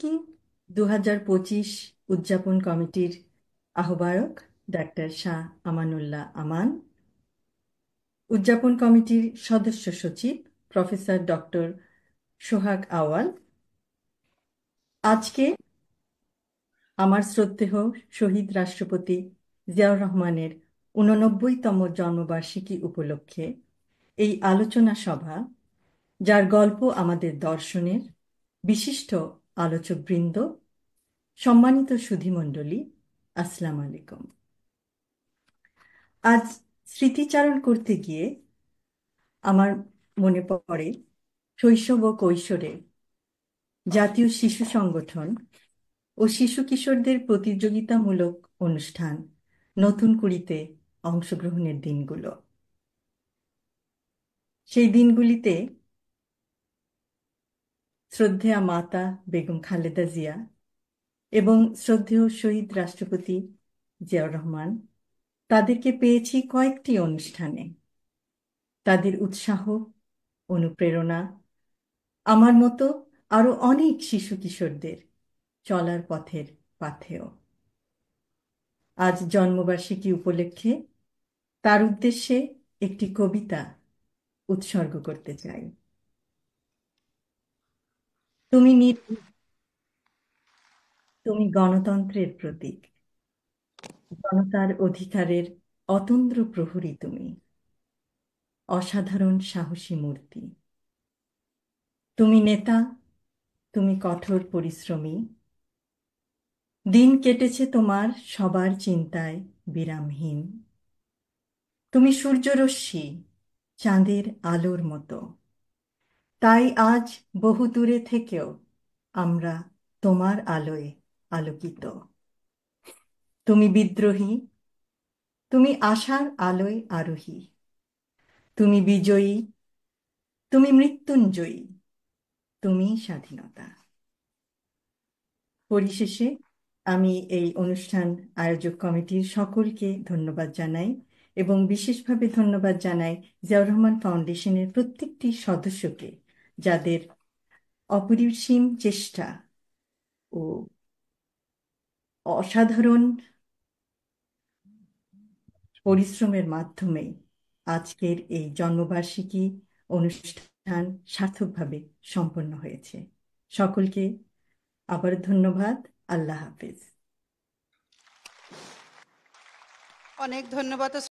জন্মবার্ষিকী 2025 উদযাপন কমিটির আহ্বায়ক ডাক্তার শাহ আমানুল্লাহ আমান, উদযাপন কমিটির সদস্য সচিব প্রফেসর ডক্টর সোহাগ আওয়াল। আজকে আমার শ্রদ্ধেয় শহীদ রাষ্ট্রপতি জিয়াউর রহমানের 89তম জন্মবার্ষিকী উপলক্ষে এই আলোচনা সভা, যার গল্প আমাদের দর্শনের বিশিষ্ট আলোচকবৃন্দ, সম্মানিত সুধীমণ্ডলী, আসসালামু আলাইকুম। আজ স্মৃতিচারণ করতে গিয়ে আমার মনে পড়ে শৈশব ও কৈশোরে জাতীয় শিশু সংগঠন ও শিশু কিশোরদের প্রতিযোগিতামূলক অনুষ্ঠান নতুন কুড়িতে অংশগ্রহণের দিনগুলো। সেই দিনগুলিতে শ্রদ্ধেয়া মাতা বেগম খালেদা জিয়া এবং শ্রদ্ধেয় শহীদ রাষ্ট্রপতি জিয়াউর রহমান, তাদেরকে পেয়েছি কয়েকটি অনুষ্ঠানে। তাদের উৎসাহ, অনুপ্রেরণা আমার মতো আরো অনেক শিশু কিশোরদের চলার পথের পাথেয়। আজ জন্মবার্ষিকী উপলক্ষে তার উদ্দেশ্যে একটি কবিতা উৎসর্গ করতে চাই। তুমি নির্ভীক, তুমি গণতন্ত্রের প্রতীক, জনতার অধিকারের অতন্দ্র প্রহরী তুমি, অসাধারণ সাহসী মূর্তি। তুমি নেতা, তুমি কঠোর পরিশ্রমী, দিন কেটেছে তোমার সবার চিন্তায় বিরামহীন। তুমি সূর্যরশ্মি, চাঁদের আলোর মতো, তাই আজ বহু দূরে থেকেও আমরা তোমার আলোয় আলোকিত। তুমি বিদ্রোহী, তুমি আশার আলোয় আরোহী, তুমি বিজয়ী, তুমি মৃত্যুঞ্জয়ী, তুমি স্বাধীনতা। পরিশেষে আমি এই অনুষ্ঠান আয়োজক কমিটির সকলকে ধন্যবাদ জানাই এবং বিশেষভাবে ধন্যবাদ জানাই জিয়াউর রহমান ফাউন্ডেশনের প্রত্যেকটি সদস্যকে, যাদের অপরিসীম চেষ্টা ও অসাধারণ পরিশ্রমের মাধ্যমে আজকের এই জন্মবার্ষিকী অনুষ্ঠান সার্থকভাবে সম্পন্ন হয়েছে। সকলকে আবার ধন্যবাদ। আল্লাহ হাফেজ। অনেক ধন্যবাদ।